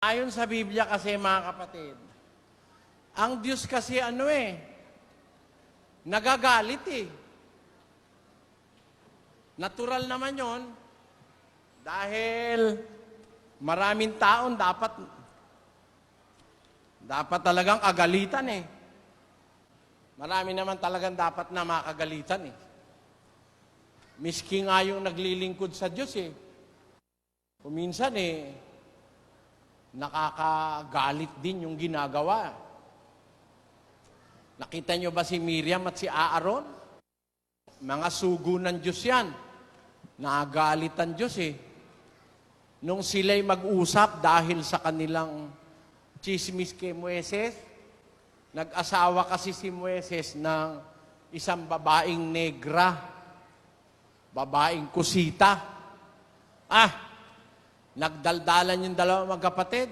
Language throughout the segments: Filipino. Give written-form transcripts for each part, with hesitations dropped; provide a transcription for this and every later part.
Ayon sa Biblia kasi mga kapatid, ang Diyos kasi nagagalit eh. Natural naman yon dahil maraming taon dapat talagang kagalitan eh. Marami naman talagang dapat na makagalitan eh. Miski nga yung naglilingkod sa Diyos eh. Kuminsan nakakagalit din yung ginagawa. Nakita nyo ba si Miriam at si Aaron? Mga sugo ng Diyos yan. Nagalit ang Diyos eh. Nung sila'y mag-usap dahil sa kanilang chismis kay Moises, nag-asawa kasi si Moises ng isang babaeng negra, babaeng kusita. Nagdaldalan yung dalawang magkapatid.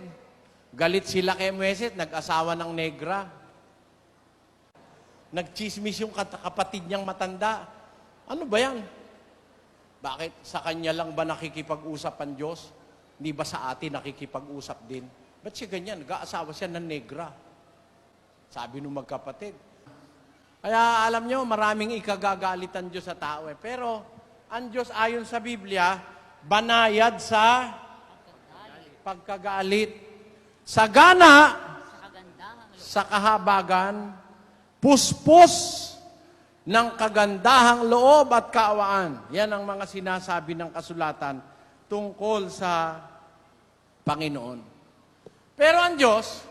Galit sila kay Moises, nag-asawa ng negra. Nagchismis yung kapatid niyang matanda. Ano ba yan? Bakit sa kanya lang ba nakikipag-usap ang Diyos? Hindi ba sa atin nakikipag-usap din? Ba't siya ganyan? Nag-aasawa siya ng negra. Sabi nung magkapatid. Kaya alam nyo, maraming ikagagalit ang Diyos sa tao eh. Pero ang Diyos ayon sa Biblia, banayad sa pagkagalit. Sagana sa kahabagan, puspos ng kagandahang loob at kaawaan. Yan ang mga sinasabi ng kasulatan tungkol sa Panginoon. Pero ang Diyos,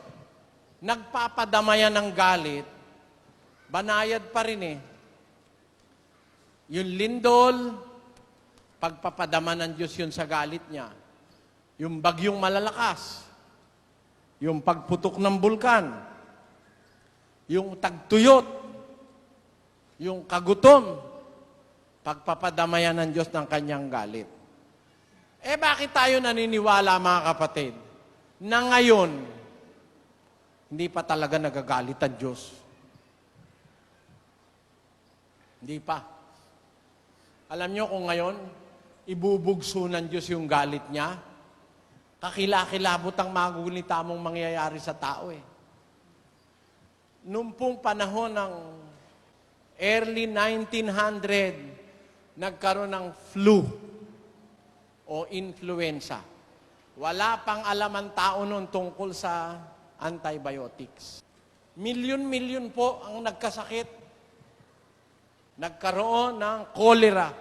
nagpapadamayan ng galit, banayad pa rin eh. Yung lindol, pagpapadama ng Diyos yun sa galit niya. Yung bagyong malalakas, yung pagputok ng bulkan, yung tagtuyot, yung kagutom, pagpapadamayan ng Diyos ng kanyang galit. Bakit tayo naniniwala mga kapatid, na ngayon, hindi pa talaga nagagalit ang Diyos? Hindi pa. Alam nyo kung ngayon, ibubugso ng Diyos yung galit niya, kakilakilabot ang magugunita mong mangyayari sa tao eh. Noong pong panahon ng early 1900, nagkaroon ng flu o influenza. Wala pang alam ang tao noon tungkol sa antibiotics. Milyon-milyon po ang nagkasakit. Nagkaroon ng cholera.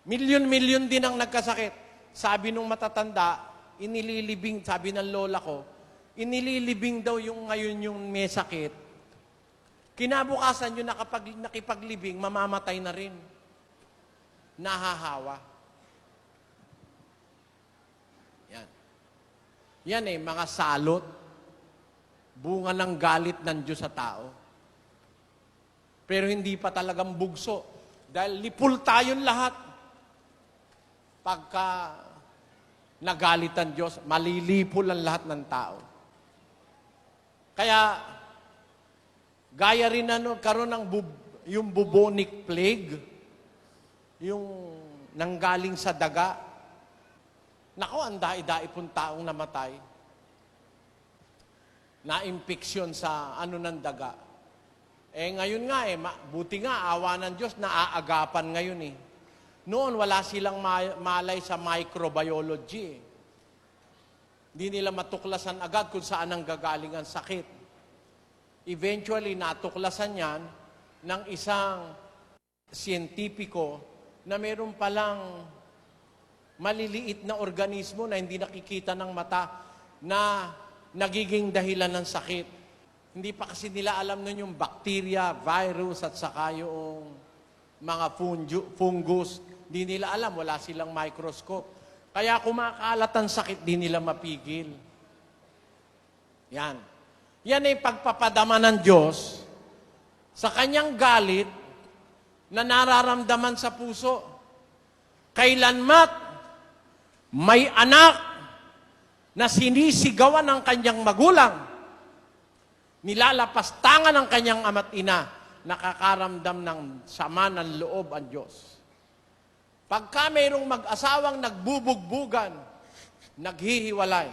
Milyon-milyon din ang nagkasakit. Sabi nung matatanda, inililibing, sabi ng lola ko, inililibing daw yung ngayon yung may sakit. Kinabukasan yung nakipaglibing, mamamatay na rin. Nahahawa. Yan mga salot, bunga ng galit ng Diyos sa tao. Pero hindi pa talagang bugso. Dahil lipul tayong lahat. Pagka nagalit ang Diyos, malilipol ang lahat ng tao. Kaya, gaya rin karoon ng yung bubonic plague, yung nanggaling sa daga. Nako, ang dai-dai pong taong namatay. Na-impeksyon sa ng daga. Ngayon nga buti nga, awa ng Diyos, naaagapan ngayon eh. Noon, wala silang malay sa microbiology. Hindi nila matuklasan agad kung saan ang gagaling ang sakit. Eventually, natuklasan yan ng isang siyentipiko na meron palang maliliit na organismo na hindi nakikita ng mata na nagiging dahilan ng sakit. Hindi pa kasi nila alam nun yung bacteria, virus, at saka yung mga fungus. Di nila alam, wala silang microscope. Kaya kumakalat ang sakit, di nila mapigil. Yan. Yan ay pagpapadama ng Diyos sa kanyang galit na nararamdaman sa puso. Kailanmat may anak na sinisigawan ng kanyang magulang, nilalapastangan ng kanyang ama't ina, nakakaramdam ng sama ng loob ang Diyos. Pagka mayroong mag-asawang nagbubugbugan, naghihiwalay,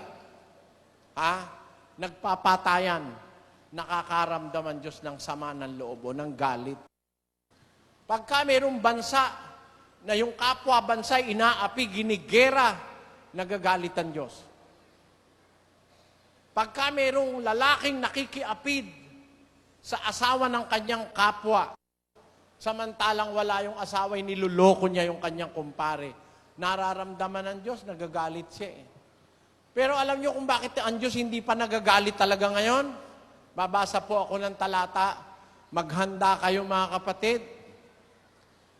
nagpapatayan, nakakaramdaman Diyos ng sama ng loob o ng galit. Pagka mayroong bansa na yung kapwa bansa inaapi, ginigera, nagagalit ang Diyos. Pagka mayroong lalaking nakikiapid sa asawa ng kanyang kapwa, samantalang wala yung asawa, niluloko niya yung kanyang kumpare, nararamdaman ng Diyos, nagagalit siya eh. Pero alam niyo kung bakit ang Diyos hindi pa nagagalit talaga ngayon? Babasa po ako ng talata, maghanda kayo mga kapatid,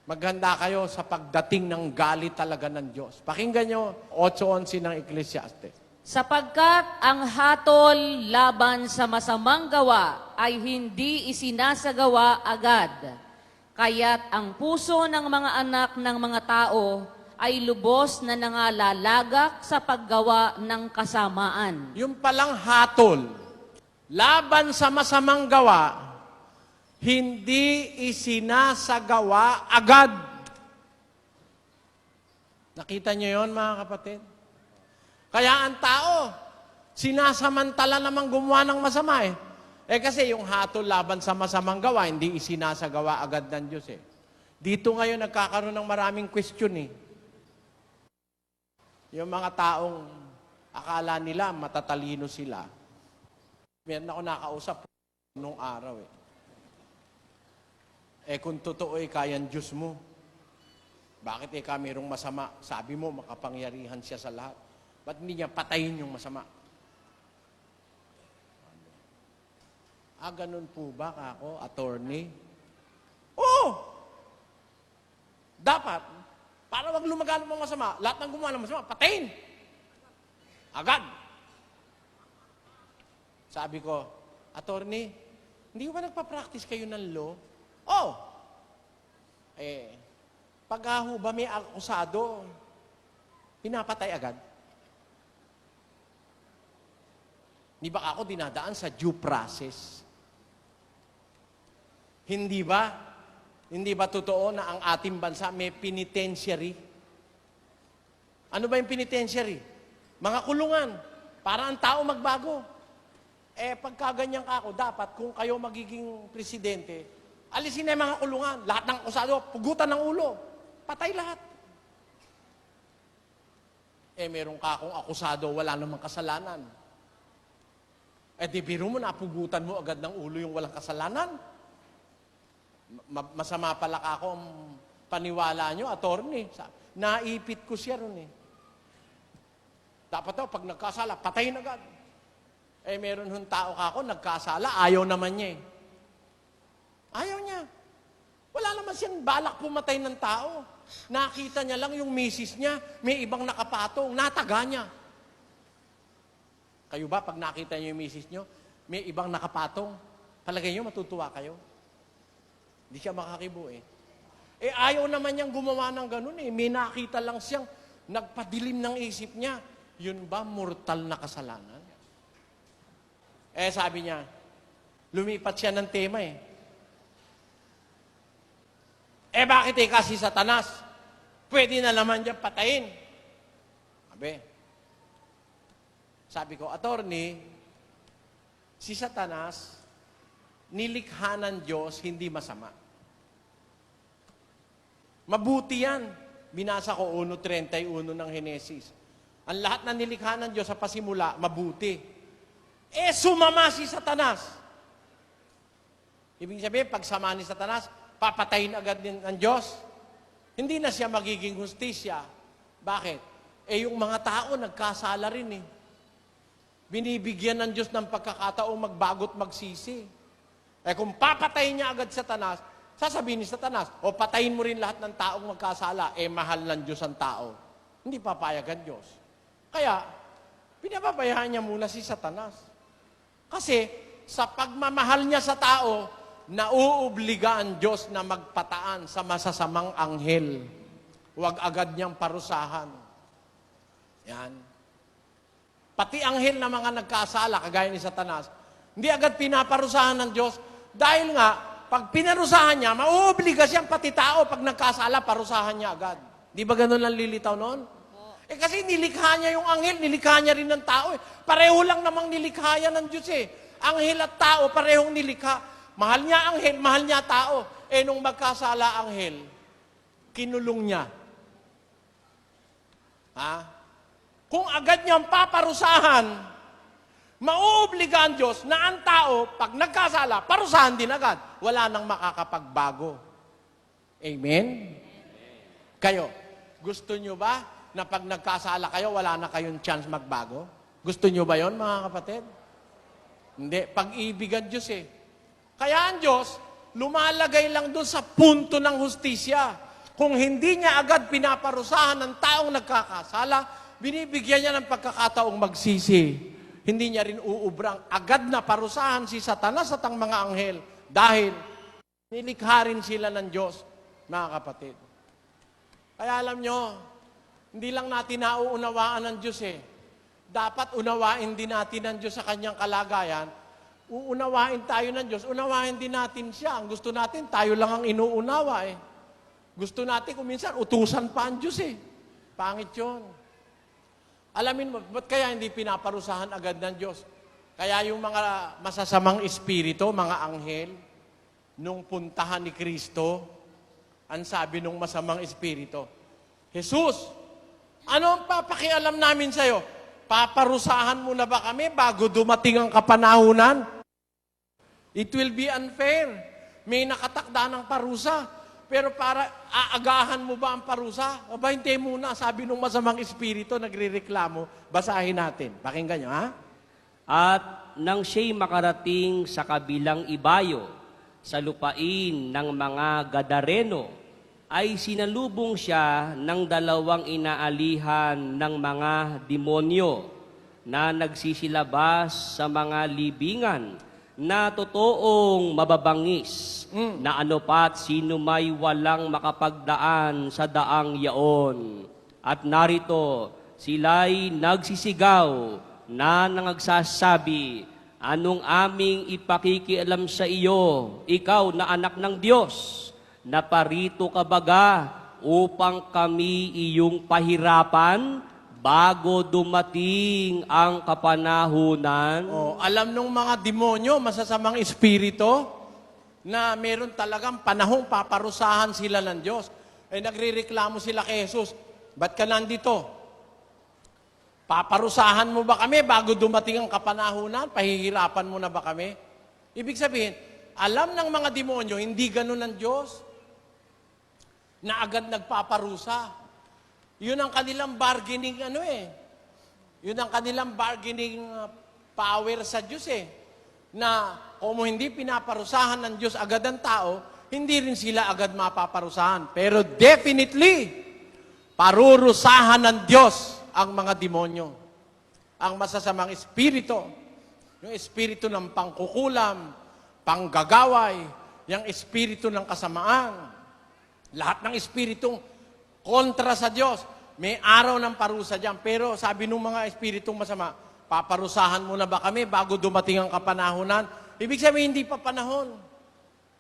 maghanda kayo sa pagdating ng galit talaga ng Diyos. Pakinggan nyo, 8:11 ng Ecclesiastes. Sapagkat ang hatol laban sa masamang gawa ay hindi isinasagawa agad. Kaya't ang puso ng mga anak ng mga tao ay lubos na nangalalagak sa paggawa ng kasamaan. Yung palang hatol, laban sa masamang gawa, hindi isinasagawa agad. Nakita niyo yon mga kapatid? Kaya ang tao, sinasamantala namang gumawa ng masama eh. Kasi yung hatol laban sa masamang gawa, hindi isinasagawa agad ng Diyos eh. Dito ngayon nagkakaroon ng maraming question eh. Yung mga taong akala nila matatalino sila. Meron ako nakausap nung araw eh. Kung totoo kayang Diyos mo, bakit mayroong masama? Sabi mo, makapangyarihan siya sa lahat. Ba't hindi niya patayin yung masama? Ganun po ba ako, attorney? Oo! Dapat, para wag lumaganap ng masama, lahat ng gumawa ng masama, patayin! Agad! Sabi ko, attorney, hindi ba nagpa-practice kayo ng law? Oh! Pag ba may akusado, pinapatay agad? Di ba ako dinadaan sa due process? Hindi ba? Hindi ba totoo na ang ating bansa may penitentiary? Ano ba yung penitentiary? Mga kulungan. Para ang tao magbago. Pagka ganyan ka ako, dapat kung kayo magiging presidente, alisin na yung mga kulungan. Lahat ng akusado, pugutan ng ulo. Patay lahat. Meron ka akong akusado, wala namang kasalanan. Di biro mo, napugutan mo agad ng ulo yung walang kasalanan. Masama pala ka ako ang paniwala nyo, attorney. Naipit ko siya ron eh. Dapat daw, pag nagkasala, patayin agad. Meron hong tao ka ako, nagkasala, ayaw naman niya eh. Ayaw niya. Wala naman siyang balak pumatay ng tao. Nakita niya lang yung misis niya, may ibang nakapatong, nataga niya. Kayo ba, pag nakita niyo yung misis niyo, may ibang nakapatong, palagay niyo, matutuwa kayo? Hindi siya makakibo eh. Ayaw naman niyang gumawa ng ganun eh. May nakita lang siyang nagpadilim ng isip niya. Yun ba mortal na kasalanan? Sabi niya, lumipat siya ng tema eh. Bakit kasi Satanas? Pwede na naman dyan patayin. Sabi ko, attorney, si Satanas, nilikha ng Diyos, hindi masama. Mabuti yan. Binasa ko 1:31 ng Henesis. Ang lahat na nilikha ng Diyos sa pasimula, mabuti. Sumama si Satanas. Ibig sabihin, pag sama ni Satanas, papatayin agad din ng Diyos. Hindi na siya magiging hustisya. Bakit? Yung mga tao nagkasala rin eh. Binibigyan ng Diyos ng pagkakataong magbago't magsisi. Kung papatayin niya agad Satanas, sasabihin ni Satanas, patayin mo rin lahat ng taong magkasala, mahal ng Diyos ang tao. Hindi papayag ang Diyos. Kaya, pinapabayaan niya muna si Satanas. Kasi, sa pagmamahal niya sa tao, nauobliga ang Diyos na magpataan sa masasamang anghel. Huwag agad niyang parusahan. Yan. Pati anghel na mga nagkasala, kagaya ni Satanas, hindi agad pinaparusahan ng Diyos dahil nga, pag pinarusahan niya, mauobliga siyang pati tao pag nagkasala, parusahan niya agad. Di ba ganun lang lilitaw noon? Kasi nilikha niya yung anghel, nilikha niya rin ng tao. Pareho lang namang nilikha yan ng Diyos eh. Anghel at tao, parehong nilikha. Mahal niya anghel, mahal niya tao. Nung magkasala anghel, kinulong niya. Kung agad niyang paparusahan, mauobliga ang Diyos na ang tao, pag nagkasala, parusahan din agad. Wala nang makakapagbago. Amen? Kayo, gusto niyo ba na pag nagkasala kayo, wala na kayong chance magbago? Gusto niyo ba yon mga kapatid? Hindi. Pag-ibig ang Diyos eh. Kaya ang Diyos, lumalagay lang doon sa punto ng hustisya. Kung hindi niya agad pinaparusahan ng taong nagkakasala, binibigyan niya ng pagkakataong magsisi. Hindi niya rin uubrang agad na parusahan si Satanas at ang mga anghel dahil nilikha rin sila ng Diyos, mga kapatid. Kaya alam nyo, hindi lang natin nauunawaan ng Diyos eh. Dapat unawain din natin ng Diyos sa kanyang kalagayan. Uunawain tayo ng Diyos, unawain din natin siya. Ang gusto natin, tayo lang ang inuunawa eh. Gusto natin kung minsan, utusan pa ang Diyos eh. Pangit yun. Alamin mo, ba't kaya hindi pinaparusahan agad ng Diyos? Kaya yung mga masasamang espiritu, mga anghel, nung puntahan ni Kristo, ang sabi nung masamang espiritu, Jesus, ano ang papakialam namin sa'yo? Paparusahan mo na ba kami bago dumating ang kapanahunan? It will be unfair. May nakatakda ng parusa. Pero para aagahan mo ba ang parusa? Aba, hindi muna. Sabi nung masamang espiritu, nagre-reklamo. Basahin natin. Pakinggan nyo, ha? At nang siya'y makarating sa kabilang ibayo, sa lupain ng mga Gadareno, ay sinalubong siya ng dalawang inaalihan ng mga demonyo na nagsisilabas sa mga libingan na totoong mababangis na ano pat sino may walang makapagdaan sa daang yaon. At narito, sila'y nagsisigaw na nangagsasabi, anong aming ipakikialam sa iyo, ikaw na anak ng Diyos? Naparito ka baga upang kami iyong pahirapan bago dumating ang kapanahunan? Alam nung mga demonyo, masasamang espiritu, na meron talagang panahong paparusahan sila ng Diyos. Nagre-reklamo sila kay Jesus, ba't ka nandito? Paparusahan mo ba kami bago dumating ang kapanahunan? Pahihirapan mo na ba kami? Ibig sabihin, alam ng mga demonyo, hindi ganun ang Diyos na agad nagpaparusa. Yun ang kanilang bargaining Yun ang kanilang bargaining power sa Diyos Na kung hindi pinaparusahan ng Diyos agad ang tao, hindi rin sila agad mapaparusahan. Pero definitely, parurusahan ng Diyos ang mga demonyo. Ang masasamang espiritu. Yung espiritu ng pangkukulam, panggagaway, yung espiritu ng kasamaan. Lahat ng espiritong kontra sa Diyos, may araw ng parusa dyan. Pero sabi ng mga espiritong masama, paparusahan mo na ba kami bago dumating ang kapanahunan? Ibig sabihin, hindi pa panahon.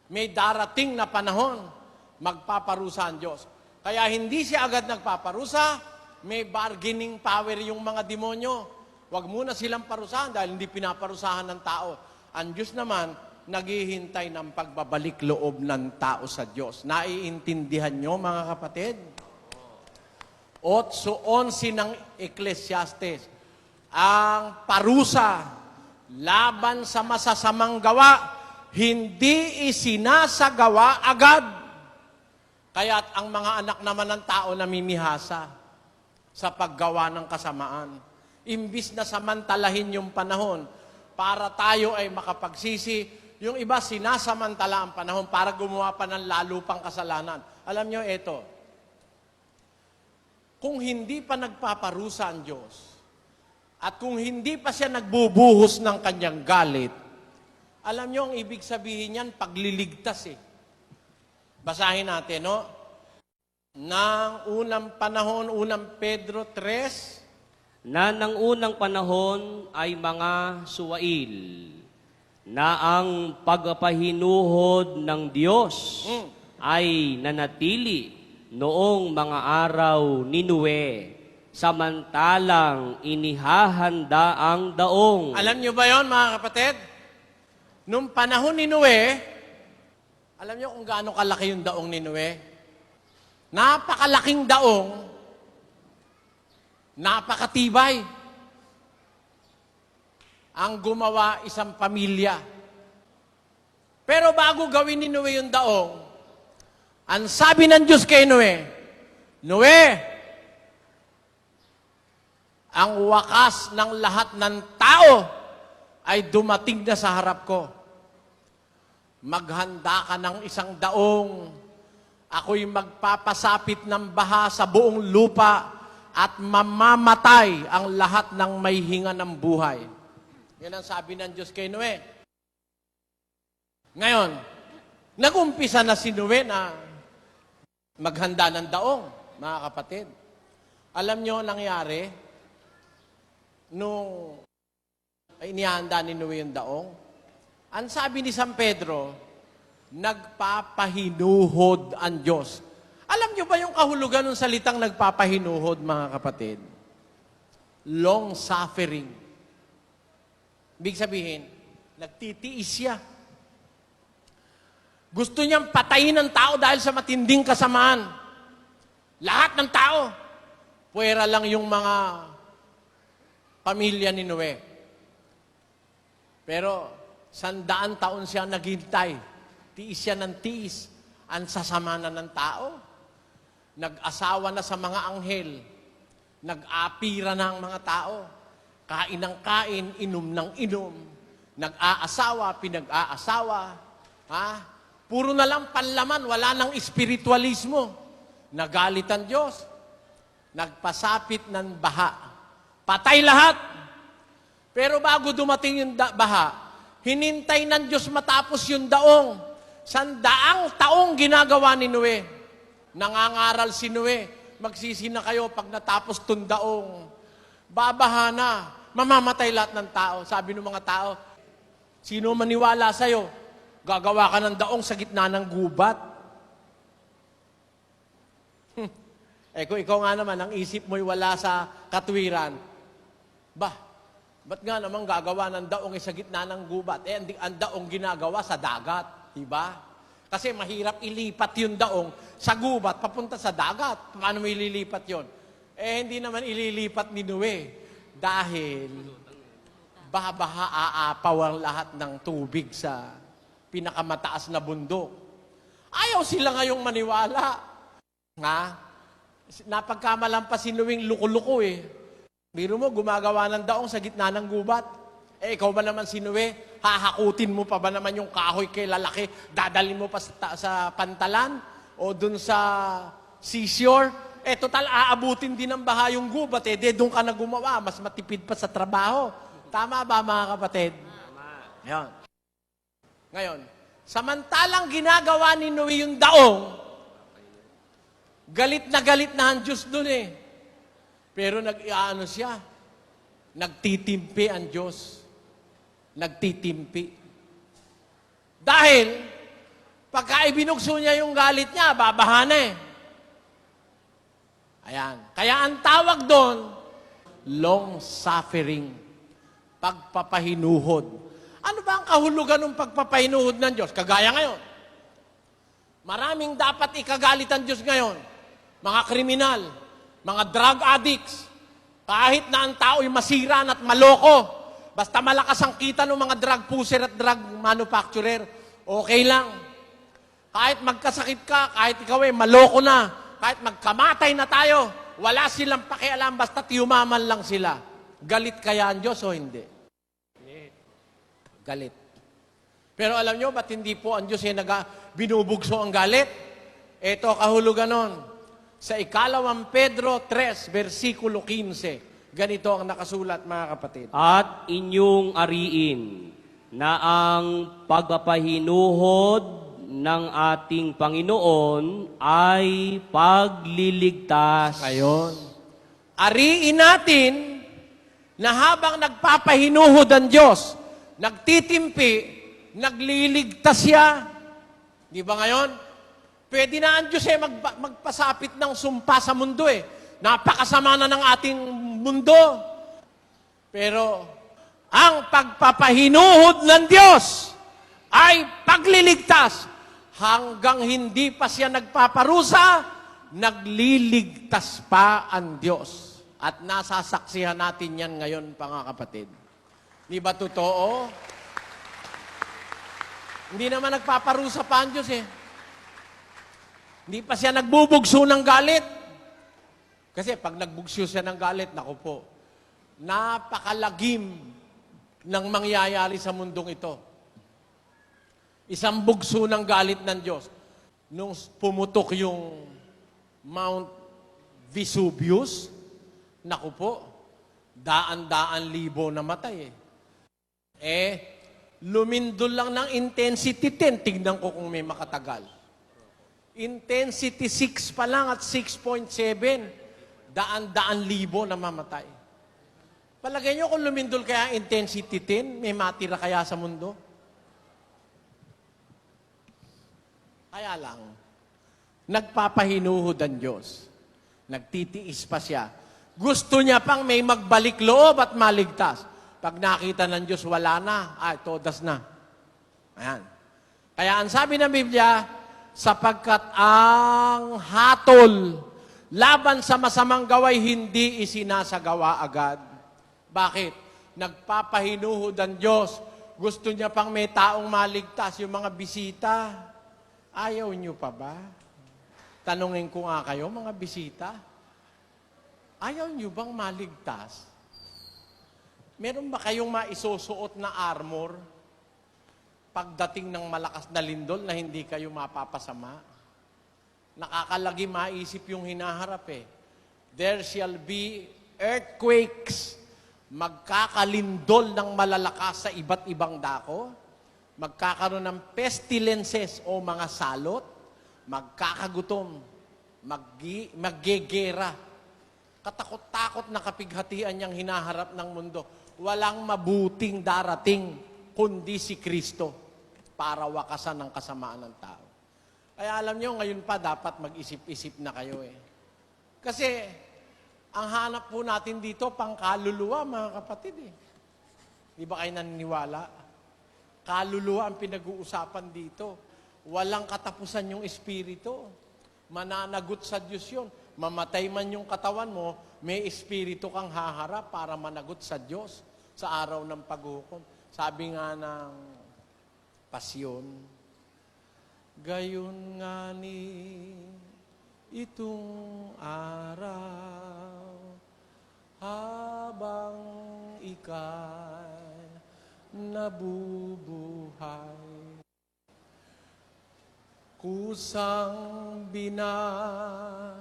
May darating na panahon, magpaparusa ang Diyos. Kaya hindi siya agad nagpaparusa, may bargaining power yung mga demonyo. Huwag muna silang parusahan dahil hindi pinaparusahan ng tao. Ang Diyos naman, naghihintay ng pagbabalik loob ng tao sa Diyos. Naiintindihan nyo, mga kapatid? 8:11 ng Ecclesiastes. Ang parusa laban sa masasamang gawa, hindi isinasagawa agad. Kaya't ang mga anak naman ng tao namimihasa sa paggawa ng kasamaan. Imbis na samantalahin yung panahon para tayo ay makapagsisi, yung iba sinasamantala ang panahon para gumawa pa ng lalo pang kasalanan. Alam nyo, ito, kung hindi pa nagpaparusa ang Diyos, at kung hindi pa siya nagbubuhos ng kanyang galit, alam nyo, ang ibig sabihin yan, pagliligtas Basahin natin, no? Nang unang panahon, unang Pedro 3, na ng unang panahon ay mga suwail, na ang pagpahinuhod ng Diyos ay nanatili noong mga araw ni Noe samantalang inihahanda ang daong. Alam nyo ba yon mga kapatid? Nung panahon ni Noe, alam nyo kung gaano kalaki yung daong ni Noe? Napakalaking daong, napakatibay. Ang gumawa isang pamilya. Pero bago gawin ni Noe yung daong, ang sabi ng Diyos kay Noe, Noe, ang wakas ng lahat ng tao ay dumating na sa harap ko. Maghanda ka ng isang daong. Ako'y magpapasapit ng baha sa buong lupa at mamamatay ang lahat ng may hinga ng buhay. Yan ang sabi ng Diyos kay Noe. Ngayon, nag-umpisa na si Noe na maghanda ng daong, mga kapatid. Alam nyo nangyari, nung inihanda ni Noe yung daong, ang sabi ni San Pedro, nagpapahinuhod ang Diyos. Alam nyo ba yung kahulugan ng salitang nagpapahinuhod, mga kapatid? Long suffering. Ibig sabihin, nagtitiis siya. Gusto niyang patayin ang tao dahil sa matinding kasamaan. Lahat ng tao. Puwera lang yung mga pamilya ni Noe. Pero 100 taon siya naghintay. Tiis siya ng tiis. Ang sasama na ng tao. Nag-asawa na sa mga anghel. Nag-apira na ang mga tao. Kain ng kain, inom ng inom. Nag-aasawa, pinag-aasawa. Ha? Puro na lang panlaman, wala nang espiritualismo. Nagalit ang Diyos. Nagpasapit ng baha. Patay lahat. Pero bago dumating yung baha, hinintay ng Diyos matapos yung daong. 100 taong ginagawa ni Noe. Nangangaral si Noe, magsisi na kayo pag natapos tong daong. Babaha na, mamamatay lahat ng tao. Sabi ng mga tao, sino maniwala sa'yo? Gagawa ka ng daong sa gitna ng gubat. Kung ikaw nga naman, ang isip mo'y wala sa katwiran, ba't nga naman gagawa ng daong sa gitna ng gubat? Ang daong ginagawa sa dagat, diba? Kasi mahirap ilipat yung daong sa gubat, papunta sa dagat. Paano mo ililipat yon? Hindi naman ililipat ni Noe. Dahil babaha aapaw ang lahat ng tubig sa pinakamataas na bundok. Ayaw sila ngayong maniwala. Nga? Napagkamalampas si Noeng luko-luko eh. Biro mo, gumagawa ng daong sa gitna ng gubat. Ikaw ba naman si Noe? Hahakutin mo pa ba naman yung kahoy kay lalaki? Dadalhin mo pa sa pantalan? O dun sa seashore? Total, aabutin din ng baha yung gubat. Doon ka na gumawa. Mas matipid pa sa trabaho. Tama ba, mga kapatid? Tama. Ngayon, samantalang ginagawa ni Noe yung daong, galit na ang Diyos dun eh. Pero nag-iano siya. Nagtitimpi ang Diyos. Nagtitimpi. Dahil, pagka ibinukso niya yung galit niya, babaha na eh. Ayan. Kaya ang tawag doon, long suffering. Pagpapahinuhod. Ano ba ang kahulugan ng pagpapahinuhod ng Diyos? Kagaya ngayon. Maraming dapat ikagalit ang Diyos ngayon. Mga kriminal, mga drug addicts, kahit na ang tao'y masira at maloko, basta malakas ang kita ng mga drug pusher at drug manufacturer, okay lang. Kahit magkasakit ka, kahit ikaw maloko na, kahit magkamatay na tayo, wala silang pakialam, basta yumaman lang sila. Galit kaya ang Diyos o hindi? Galit. Pero alam nyo, ba't hindi po ang Diyos binubugso ang galit? Ito kahulugan nun. Sa 2 Pedro 3, versikulo 15. Ganito ang nakasulat, mga kapatid. At inyong ariin na ang pagpapahinuhod ng ating Panginoon ay pagliligtas. Ngayon, ariin natin na habang nagpapahinuhod ang Diyos, nagtitimpi, nagliligtas siya. Di ba ngayon? Pwede na ang Diyos magpasapit ng sumpa sa mundo eh. Napakasama na ng ating mundo. Pero ang pagpapahinuhod ng Diyos ay pagliligtas. Hanggang hindi pa siya nagpaparusa, nagliligtas pa ang Diyos. At nasasaksihan natin yan ngayon, mga kapatid. Di ba totoo? Hindi naman nagpaparusa pa ang Diyos eh. Hindi pa siya nagbubugso ng galit. Kasi pag nagbugso siya ng galit, naku po, napakalagim ng mangyayari sa mundong ito. Isang bugso ng galit ng Diyos. Nung pumutok yung Mount Vesuvius, naku po, daan-daan libo namatay lumindol lang ng intensity 10. Tignan ko kung may makatagal. Intensity 6 pa lang at 6.7. Daan-daan libo na mamatay. Palagay nyo kung lumindol kaya intensity 10, may matira kaya sa mundo? Kaya lang, nagpapahinuhod ang Diyos. Nagtitiis pa siya. Gusto niya pang may magbalik loob at maligtas. Pag nakita ng Diyos, wala na. Todas na. Ayan. Kaya ang sabi ng Biblia, sapagkat ang hatol laban sa masamang gaway hindi isinasagawa agad. Bakit? Nagpapahinuhod ang Diyos. Gusto niya pang may taong maligtas. Yung mga bisita, ayaw niyo pa ba? Tanungin ko nga kayo, mga bisita, ayaw niyo bang maligtas? Meron ba kayong maisusuot na armor pagdating ng malakas na lindol na hindi kayo mapapasama? Nakakalagi maisip yung hinaharap There shall be earthquakes. Magkakalindol ng malalakas sa iba't ibang dako. Magkakaroon ng pestilences o mga salot. Magkakagutom. Maggegera. Katakot-takot na kapighatian niyang hinaharap ng mundo. Walang mabuting darating kundi si Kristo para wakasan ang kasamaan ng tao. Kaya alam niyo, ngayon pa dapat mag-isip-isip na kayo Kasi, ang hanap po natin dito, pangkaluluwa, mga kapatid Di ba kayo naniniwala? Kaluluwa ang pinag-uusapan dito. Walang katapusan yung espiritu. Mananagot sa Diyos yun. Mamatay man yung katawan mo, may espiritu kang haharap para managot sa Diyos sa araw ng paghukom. Sabi nga ng pasyon, gayon nga ni itong araw habang ika'y nabubuhay. Kusang binabahalaan,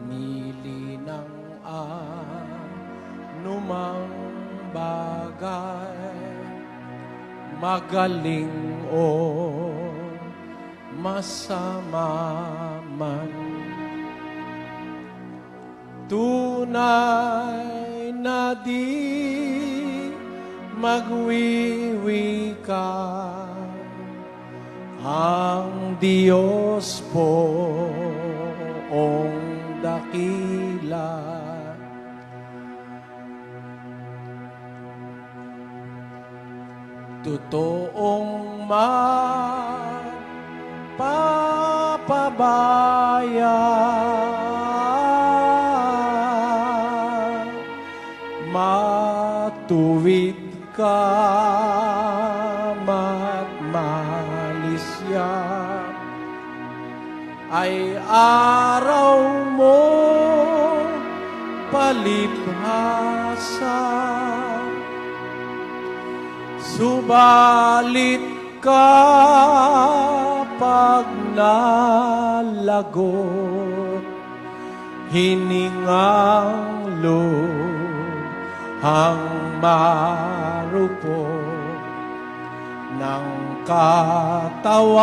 nilinang anumang bagay, magaling o masama man. Tunay na di magwiwika ang Diyos poong dakila. Totoong magpapabayan, matuwid ka matmalisya, ay araw mo palibhasa. Subalit kapag nalagot, hiningang luhang marupok ng katawan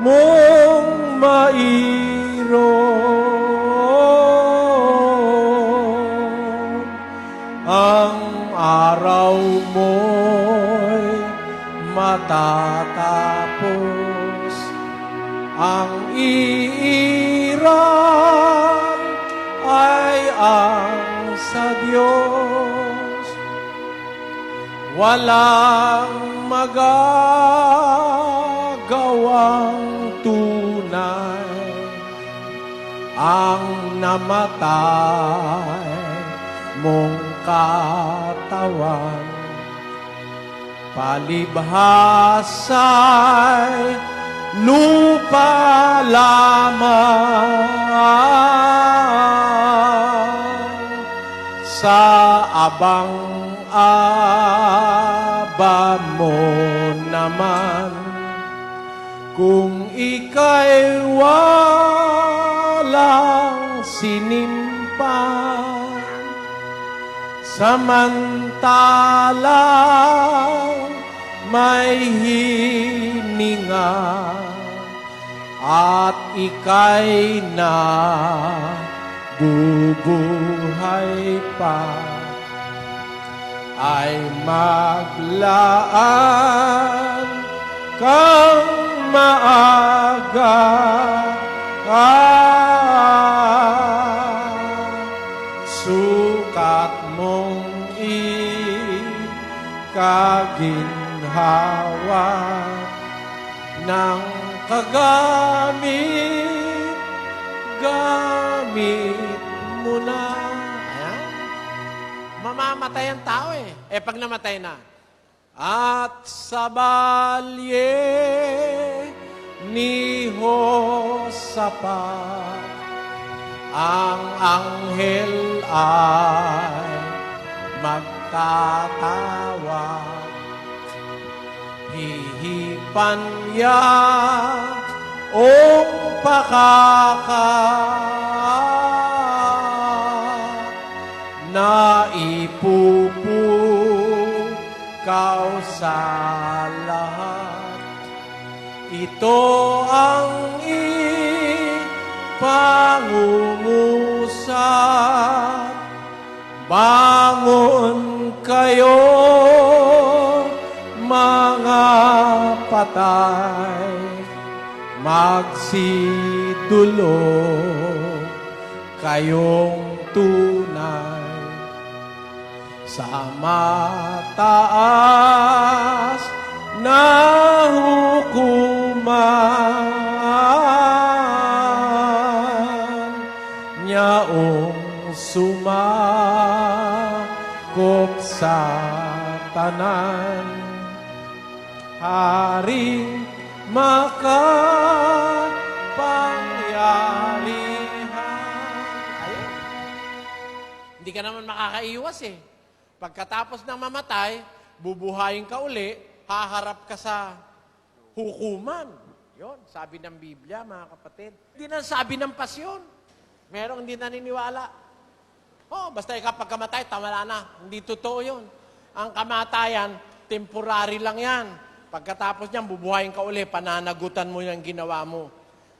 mong mairo. Ang araw mo'y matatapos ang iirang ay ang sa Diyos. Walang magagawang tunay ang namatay mong katawan. Palibhasa'y lupa lamang sa abang-aba mo naman. Kung ika'y walang sinimpan, samantalang may hininga at ika'y na bubuhay pa, ay maglaan kang maaga. Sukat mong ikaginhawa ng gamit mo na. Ayan. Mamamatay ang tao eh. Pag namatay na. At sa balye ni Josaphat, ang anghel ay magtatawa. Hihipan niya ang pakaka na ipupukaw sa lahat. Ito ang pangungusap. Bangon kayo, mga patay, magsidulog kayong tunay sa mataas na hukuman. Nyaong sumakop sa tanan, Haring makapangyarihan. Ayun. Hindi ka naman makakaiwas eh. Pagkatapos ng mamatay, bubuhayin ka uli, haharap ka sa hukuman. Yon, sabi ng Biblia, mga kapatid. Hindi na sabi ng pasyon. Merong hindi naniniwala. Basta ikaw pagkamatay, tama na. Hindi totoo yun. Ang kamatayan, temporary lang yan. Pagkatapos niyan, bubuhayin ka uli, pananagutan mo yung ginawa mo.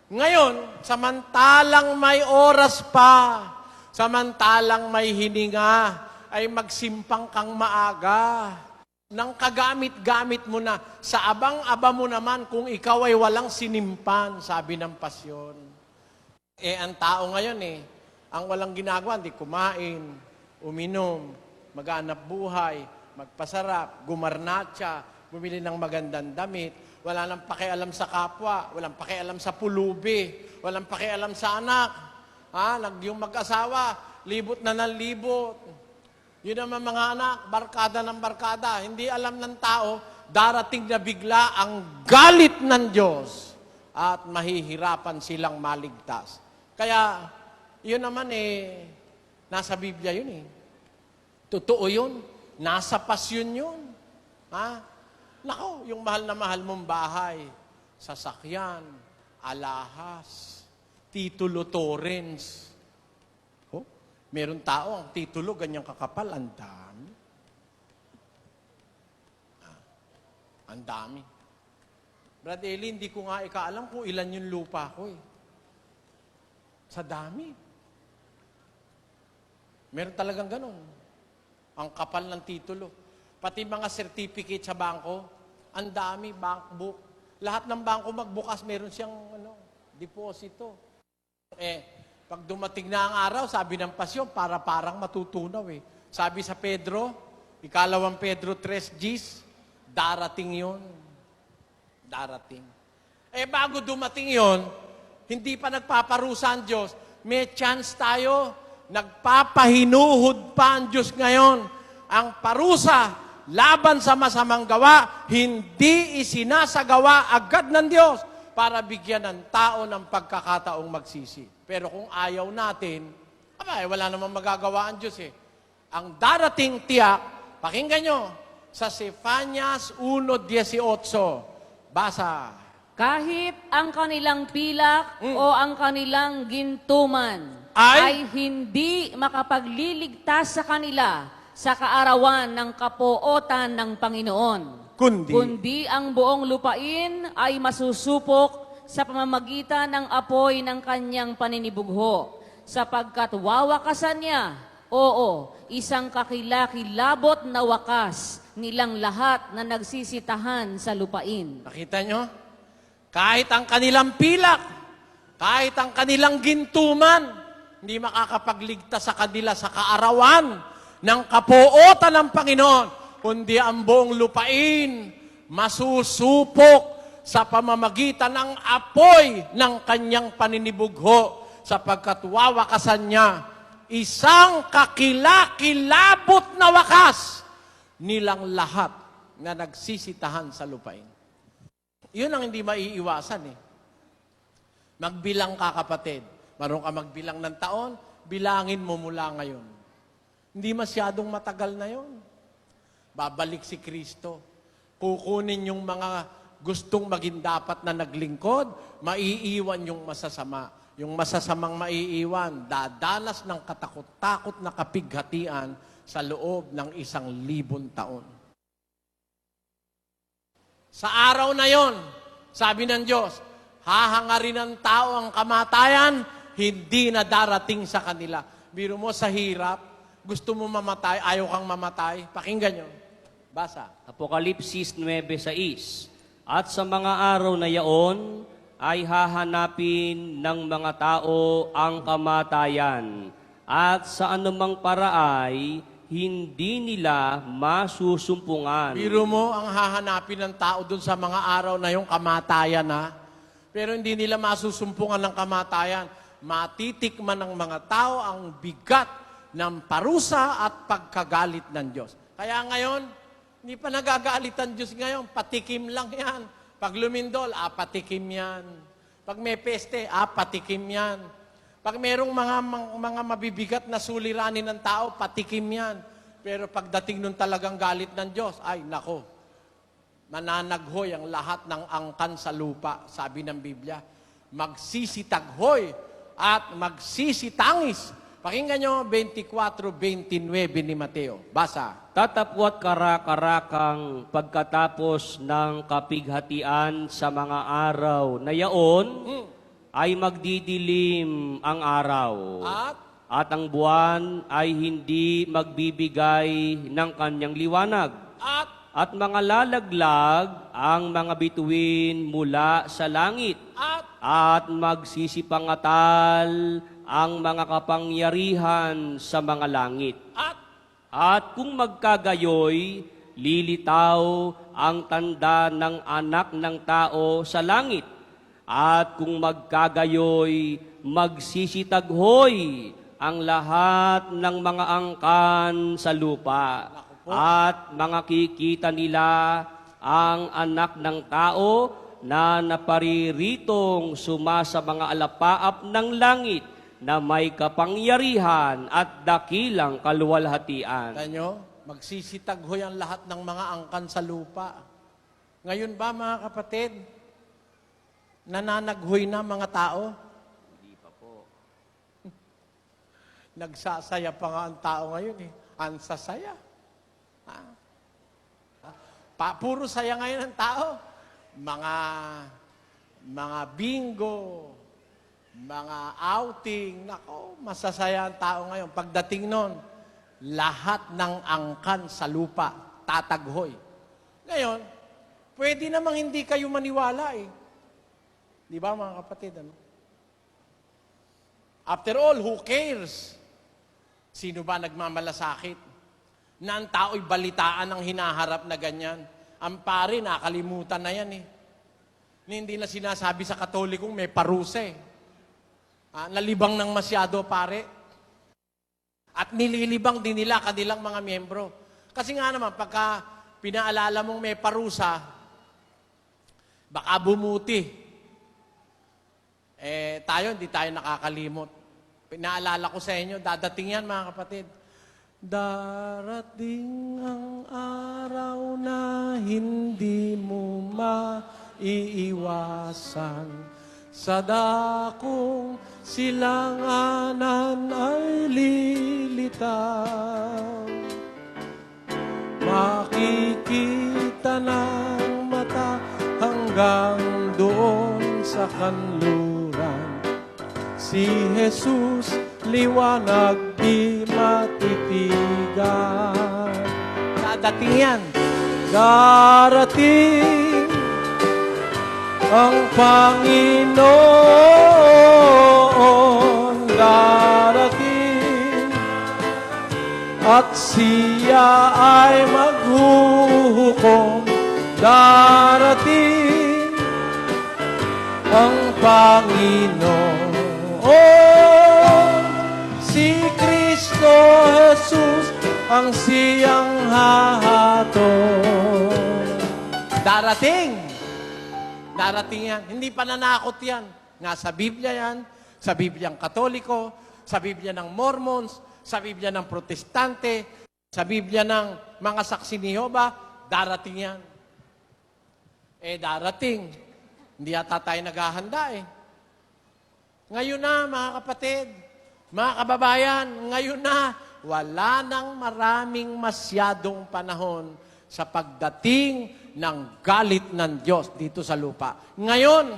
Ngayon, samantalang may oras pa, samantalang may hininga, ay magsimpang kang maaga. Nang kagamit-gamit mo na, sa abang-aba mo naman kung ikaw ay walang sinimpan, sabi ng pasyon. Ang tao ngayon ang walang ginagawa, hindi kumain, uminom, maghanap buhay, magpasarap, gumarnatsa, bumili ng magandang damit, wala nang pakialam sa kapwa, walang pakialam sa pulubi, walang pakialam sa anak. Yung mag-asawa, libot na ng libot. Yun naman mga anak, barkada ng barkada. Hindi alam ng tao, darating na bigla ang galit ng Diyos at mahihirapan silang maligtas. Kaya, yun naman nasa Biblia yun Totoo yun. Nasa pasyon yun. Nako, yung mahal na mahal mong bahay, sasakyan, alahas, titulo torrents. Meron tao, ang titulo, ganyang kakapal, ang dami. Ang dami. Brad Eli, hindi ko nga ikaalam kung ilan yung lupa ko Sa dami. Meron talagang ganun. Ang kapal ng titulo. Pati mga certificate sa bangko, Ang dami, bank book. Lahat ng bangko magbukas, meron siyang deposito. Pag dumating na ang araw, sabi ng pasyon, parang matutunaw eh. Sabi sa Pedro, ikalawang Pedro 3:10, darating yon. Darating. Bago dumating yon, hindi pa nagpaparusa ang Diyos, may chance tayo, nagpapahinuhod pa ang Diyos ngayon. Ang parusa laban sa masamang gawa, hindi isinasagawa agad ng Diyos para bigyan ng tao ng pagkakataong magsisi. Pero kung ayaw natin, wala namang magagawa ang Diyos eh. Ang darating tiyak, pakinggan nyo, sa Sefanias 1:18, basa. Kahit ang kanilang pilak o ang kanilang gintuman Ay? ay hindi makapagliligtas sa kanila sa kaarawan ng kapuotan ng Panginoon. Kundi ang buong lupain ay masusupok sa pamamagitan ng apoy ng kanyang paninibugho, sapagkat wawakasan niya, isang kakilakilabot na wakas nilang lahat na nagsisitahan sa lupain. Nakita nyo? Kahit ang kanilang pilak, kahit ang kanilang gintuman, hindi makakapagligtas sa kanila sa kaarawan ng kapuotan ng Panginoon, kundi ang buong lupain masusupok sa pamamagitan ng apoy ng kanyang paninibugho, sapagkat wawakasan niya isang kakilakilabot na wakas nilang lahat na nagsisitahan sa lupain. Yun ang hindi maiiwasan eh. Magbilang ka, kapatid. Marunong ka magbilang ng taon, bilangin mo mula ngayon. Hindi masyadong matagal na yon. Babalik si Kristo. Kukunin yung mga gustong maging dapat na naglingkod, maiiwan yung masasama. Yung masasamang maiiwan, dadalas ng katakot-takot na kapighatian sa loob ng 1,000 taon. Sa araw na yon, sabi ng Diyos, hahangarin ng tao ang kamatayan, hindi na darating sa kanila. Biro mo sa hirap, gusto mo mamatay, ayaw kang mamatay. Pakinggan nyo. Basa. Apokalipsis 9:6. At sa mga araw na yaon, ay hahanapin ng mga tao ang kamatayan. At sa anumang paraay, hindi nila masusumpungan. Biro mo ang hahanapin ng tao dun sa mga araw na yung kamatayan ha. Pero hindi nila masusumpungan ng kamatayan. Matitikman ng mga tao ang bigat ng parusa at pagkagalit ng Diyos. Kaya ngayon, hindi pa nagagalit ang Diyos ngayon. Patikim lang yan. Pag lumindol, patikim yan. Pag may peste, patikim yan. Pag merong mga mabibigat na suliranin ng tao, patikim yan. Pero pagdating nun talagang galit ng Diyos, ay nako, mananaghoy ang lahat ng angkan sa lupa, sabi ng Biblia. Magsisitaghoy at magsisitangis. Pakinggan nyo, 24:29 ni Mateo. Basa. Tatapwat karakarakang pagkatapos ng kapighatian sa mga araw na yaon, ay magdidilim ang araw. At ang buwan ay hindi magbibigay ng kanyang liwanag. At mga lalaglag ang mga bituin mula sa langit. At magsisipangatal ang mga kapangyarihan sa mga langit. At kung magkagayoy, lilitaw ang tanda ng anak ng tao sa langit. At kung magkagayoy, magsisitaghoy ang lahat ng mga angkan sa lupa. At makikita nila ang anak ng tao na napariritong suma sa mga alapaap ng langit, na may kapangyarihan at dakilang kaluwalhatian. Tanyo, magsisitaghoy ang lahat ng mga angkan sa lupa. Ngayon ba, mga kapatid, nananaghoy na mga tao? Hindi pa po. Nagsasaya pa nga ang tao ngayon eh. Ang sasaya. Puro saya ngayon ang tao. Mga bingo, mga outing, nako, masasaya ang tao ngayon. Pagdating nun, lahat ng angkan sa lupa, tataghoy. Ngayon, Pwede namang hindi kayo maniwala eh. Di ba mga kapatid? Ano? After all, who cares? Sino ba nagmamalasakit? Na ang tao'y balitaan ang hinaharap na ganyan. Ang pare, nakalimutan na yan eh. Hindi na sinasabi sa Katolikong may parusa eh. Nalibang ng masyado, pare. At nililibang din nila kanilang mga miyembro. Kasi nga naman, pagka pinaalala mong may parusa, baka bumuti. Tayo, hindi tayo nakakalimot. Pinaalala ko sa inyo, dadating yan mga kapatid. Darating ang araw na hindi mo maiiwasan. Sa dakong silanganan ay lilitaw. Makikita ng mata hanggang doon sa kanluran. Si Jesus, liwanag di matitigan. Dadating yan. Darating ang Panginoon. Darating at siya ay maghuhukom. Darating ang Panginoon. Si Kristo Jesus ang siyang hahatol. Darating. Darating yan. Hindi pananakot yan. Nga sa Biblia yan, sa Bibliang Katoliko, sa Biblia ng Mormons, sa Biblia ng Protestante, sa Biblia ng mga saksi ni Jehovah, darating yan. Darating. Hindi yata tayo naghahanda eh. Ngayon na, mga kapatid, mga kababayan, ngayon na, wala nang maraming masyadong panahon sa pagdating ng galit ng Diyos dito sa lupa. Ngayon,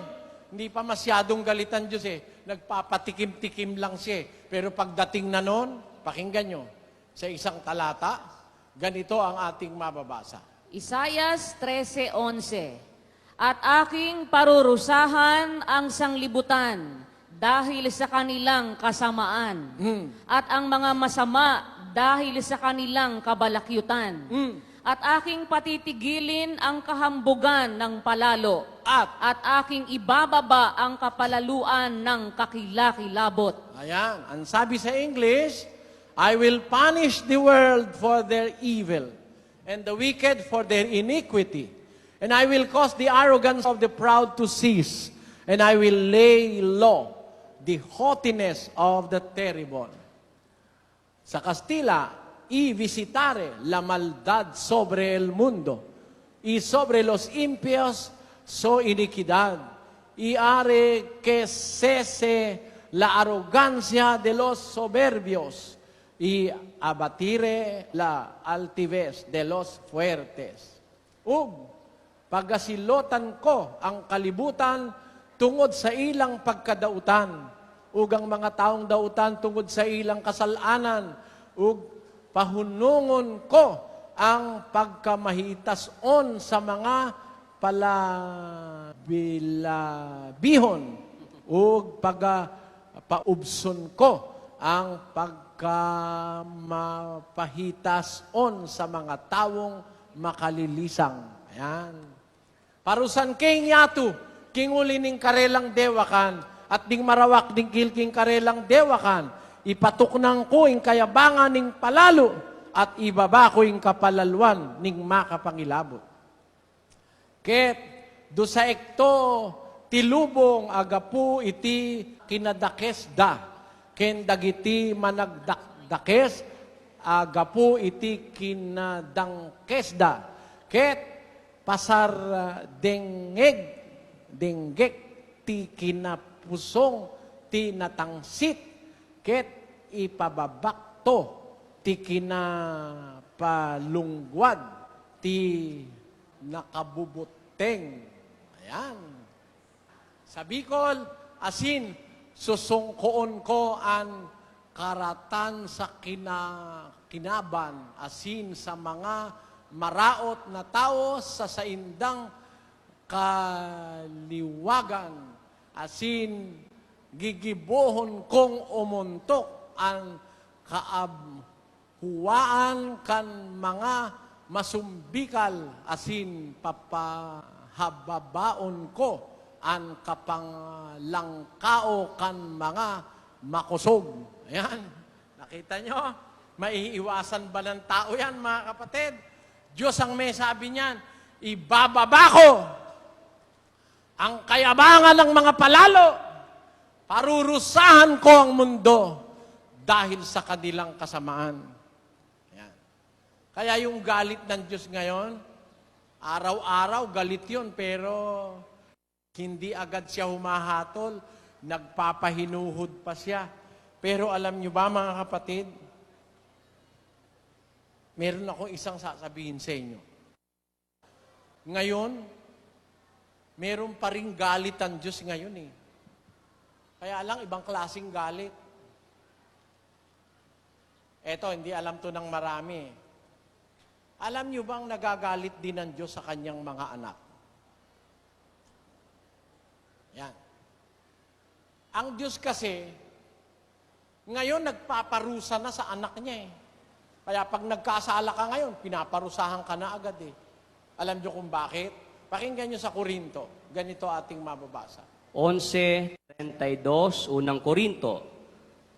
hindi pa masyadong galit ang Diyos eh. Nagpapatikim-tikim lang siya eh. Pero pagdating na noon, pakinggan nyo, sa isang talata, ganito ang ating mababasa. Isayas 13:11. At aking parurusahan ang sanglibutan dahil sa kanilang kasamaan. At ang mga masama dahil sa kanilang kabalakyutan. At aking patitigilin ang kahambugan ng palalo. At aking ibababa ang kapalaluan ng kakilakilabot. Ayan, ang sabi sa English, I will punish the world for their evil, and the wicked for their iniquity. And I will cause the arrogance of the proud to cease, and I will lay low the haughtiness of the terrible. Sa Kastila, y visitare la maldad sobre el mundo, y sobre los impios su iniquidad, y haré que cese la arrogancia de los soberbios, y abatire la altivez de los fuertes. Pagasilotan ko ang kalibutan tungod sa ilang pagkadautan, ug ang mga taong dautan tungod sa ilang kasalanan, ug pahunungon ko ang pagkamahitason sa mga palabilabihon, ug paubson ko ang pagkamapahitason sa mga taong makalilisang. Ayan. Parusan king yatu, king ulining karelang dewakan, at ding marawak ding kilking karelang dewakan, ipatuknang ko ing kayabangan ning palalo, at ibaba ko ing kapalaluan ning makapangilabot. Ket, do sa ekto, tilubong agapu iti kinadakesda, ken dagiti managdakdakes, agapu iti kinadangkesda, ket pasar denggek ti kinapusong ti natangsit, ket ipababakto ti kinapalungwad ti nakabubuteng. Ayan. Sa Bicol, asin, susungkoon ko ang karatan sa kinaban, asin sa mga maraot na tao sa saindang kaliwagan, asin gigibohon kong umuntok ang kaabhuwaan kan mga masumbikal, asin papahababaon ko ang kapanglangkao kan mga makusog. Ayan, nakita nyo? Maiiwasan ba ng tao yan, mga kapatid? Diyos ang may sabi niyan, ibababa ko ang kayabangan ng mga palalo, parurusahan ko ang mundo dahil sa kanilang kasamaan. Ayan. Kaya yung galit ng Diyos ngayon, araw-araw galit yun, pero hindi agad siya humahatol, nagpapahinuhod pa siya. Pero alam nyo ba, mga kapatid, meron akong isang sasabihin sa inyo. Ngayon, meron pa rin galit ang Diyos ngayon eh. Kaya lang, ibang klaseng galit. Eto, hindi alam to ng marami. Alam nyo bang nagagalit din ang Diyos sa kanyang mga anak? Yan. Ang Diyos kasi, ngayon nagpaparusa na sa anak niya eh. Kaya pag nagkasala ka ngayon, pinaparusahan ka na agad eh. Alam nyo kung bakit? Pakinggan nyo sa Korinto. Ganito ating mababasa. 11:32, unang Korinto.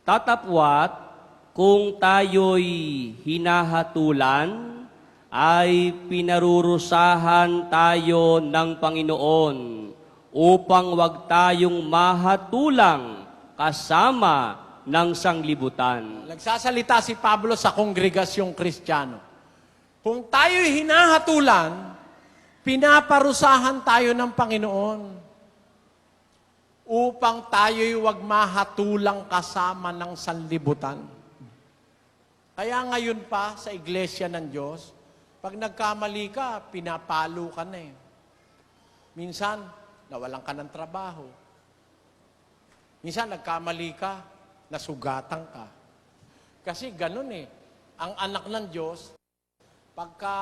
Tatapwat, kung tayo'y hinahatulan, ay pinarurusahan tayo ng Panginoon upang wag tayong mahatulang kasama ng sanglibutan. Nagsasalita si Pablo sa kongregasyong Kristiyano. Kung tayo'y hinahatulan, pinaparusahan tayo ng Panginoon upang tayo'y wag mahatulang kasama ng sanlibutan. Kaya ngayon pa sa iglesia ng Diyos, pag nagkamali ka, pinapalo ka na eh. Minsan, nawalan ka ng trabaho. Minsan, nagkamali ka, nasugatan ka. Kasi ganun eh. Ang anak ng Diyos, pagka,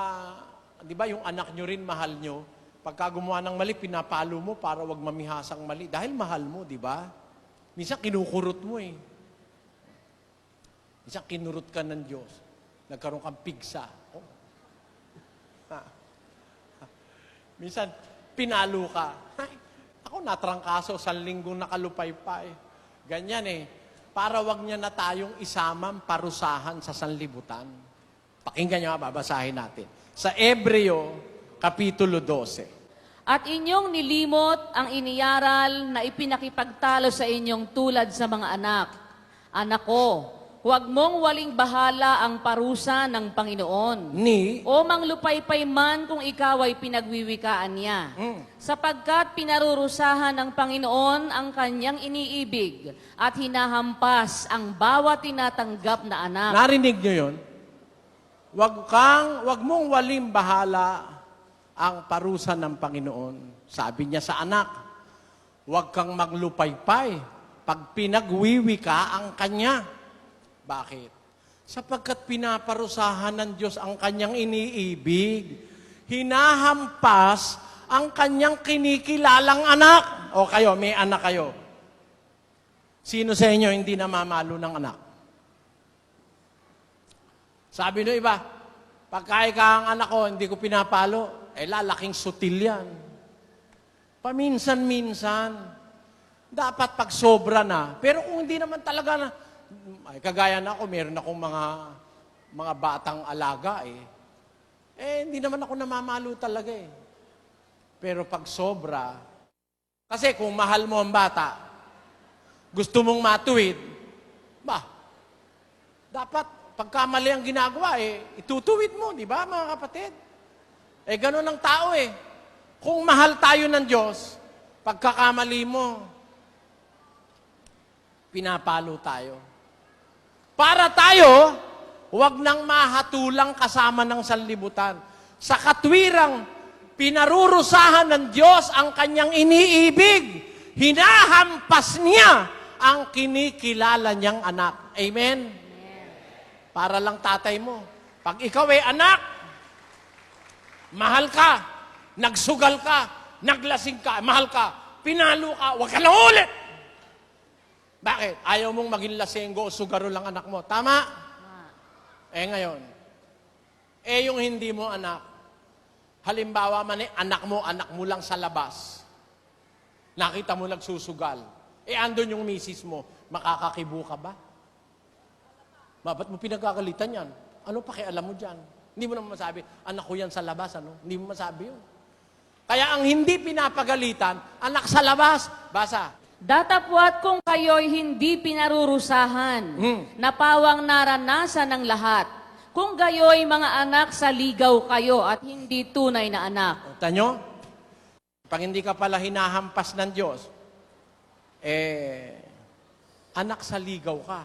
di ba yung anak nyo rin, mahal nyo, pagka gumawa ng mali, pinapalo mo para wag mamihasang mali. Dahil mahal mo, di ba? Minsan, kinukurot mo eh. Minsan, kinurot ka ng Diyos. Nagkaroon kang pigsa. Oh. Minsan, pinalo ka. Ay, ako natrangkaso, 1 linggong nakalupay-pay. Ganyan eh. Para wag niya na tayong isamang parusahan sa sanlibutan. Pakinggan niyo, babasahin natin. Sa Ebreo, Kapitulo 12. At inyong nilimot ang iniyaral na ipinakipagtalo sa inyong tulad sa mga anak. Anak ko, huwag mong waling bahala ang parusa ng Panginoon. O manglupaypay man kung ikaw ay pinagwiwikaan niya. Sapagkat pinarurusahan ng Panginoon ang kanyang iniibig at hinahampas ang bawat tinatanggap na anak. Narinig niyo yun? Wag mong waling bahala ang parusa ng Panginoon. Sabi niya sa anak, huwag kang maglupaypay pag pinagwiwi ka ang kanya. Bakit? Sapagkat pinaparusahan ng Diyos ang kanyang iniibig. Hinahampas ang kanyang kinikilalang anak. O kayo, may anak kayo. Sino sa inyo hindi namamalo ng anak? Sabi no iba, pagka ikaw ang anak ko, hindi ko pinapalo, lalaking sutil yan. Paminsan-minsan. Dapat pag sobra na. Pero kung hindi naman talaga na, ay, kagaya na ako, meron akong mga batang alaga hindi naman ako namamalo talaga eh. Pero pag sobra, kasi kung mahal mo ang bata, gusto mong matuwid, dapat pagka mali ang ginagawa itutuwid mo, di ba mga kapatid? Ganun ang tao eh. Kung mahal tayo ng Diyos, pagkakamali mo, pinapalo tayo. Para tayo, huwag nang mahatulang kasama ng sanlibutan. Sa katwirang pinarurusahan ng Diyos ang kanyang iniibig, hinahampas niya ang kinikilala niyang anak. Amen? Para lang tatay mo. Pag ikaw ay anak, mahal ka, nagsugal ka, naglasing ka, mahal ka, pinalo ka, huwag ka na ulit. Bakit? Ayaw mong maging lasenggo o sugaro lang anak mo. Tama? Ngayon, yung hindi mo anak, halimbawa man anak mo lang sa labas. Nakita mo nagsusugal. Andun yung misis mo, makakakibo ka ba? Ba't mo pinagkakalitan yan? Ano pakialam mo dyan? Hindi mo naman masabi, anak ko yan sa labas, ano? Hindi mo masabi yun. Kaya ang hindi pinapagalitan, anak sa labas, basa. Datapwat kung kayo'y hindi pinarurusahan, na pawang naranasan ng lahat, kung gayo'y mga anak sa ligaw kayo at hindi tunay na anak. Tanyo, pag hindi ka pala hinahampas ng Diyos, anak sa ligaw ka.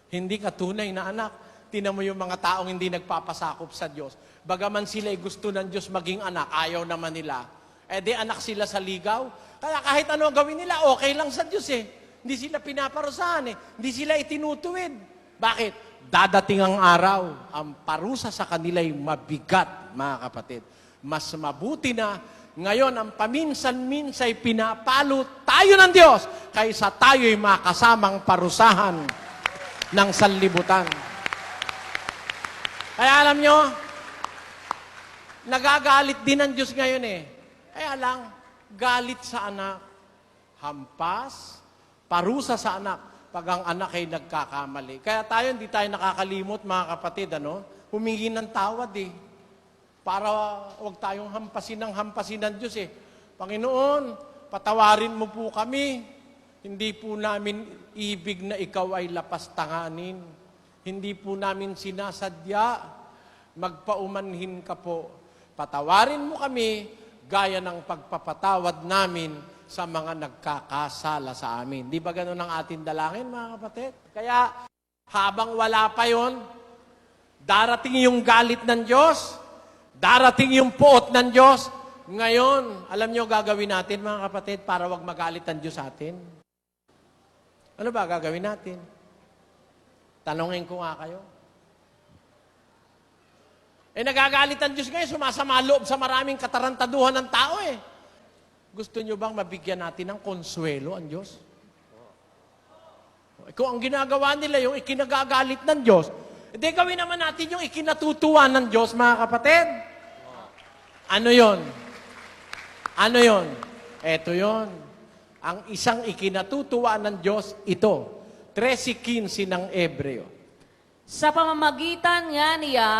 Hindi ka tunay na anak. Tinan mo yung mga taong hindi nagpapasakop sa Diyos. Bagaman sila'y gusto ng Diyos maging anak, ayaw naman nila. Di anak sila sa ligaw. Kaya kahit ano gawin nila, okay lang sa Diyos Hindi sila pinaparusahan Hindi sila itinutuwid. Bakit? Dadating ang araw, ang parusa sa kanila'y mabigat, mga kapatid. Mas mabuti na ngayon ang paminsan-minsay pinapalo tayo ng Diyos kaysa tayo'y makasamang parusahan ng sanlibutan. Kaya alam nyo, nagagalit din ang Diyos ngayon Kaya lang, galit sa anak, hampas, parusa sa anak, pag ang anak ay nagkakamali. Kaya tayo, hindi tayo nakakalimot, mga kapatid, humingi ng tawad para wag tayong hampasin ng Diyos Panginoon, patawarin mo po kami. Hindi po namin ibig na ikaw ay lapastanganin. Hindi po namin sinasadya. Magpaumanhin ka po. Patawarin mo kami gaya ng pagpapatawad namin sa mga nagkakasala sa amin. Di ba ganun ang ating dalangin, mga kapatid? Kaya, habang wala pa yon, darating yung galit ng Diyos, darating yung puot ng Diyos. Ngayon, alam nyo gagawin natin, mga kapatid, para wag magalit ang Diyos sa atin? Ano ba gagawin natin? Tanungin ko nga kayo. Nagagalit ang Diyos ngayon, sumasama loob sa maraming katarantaduhan ng tao Gusto nyo bang mabigyan natin ng konsuelo ang Diyos? Kung ang ginagawa nila yung ikinagagalit ng Diyos, gawin naman natin yung ikinatutuwa ng Diyos, mga kapatid. Ano yon? Ano yon? Eto yon. Ang isang ikinatutuwa ng Diyos, ito. 13:15 ng Ebreo. Sa pamamagitan nga niya,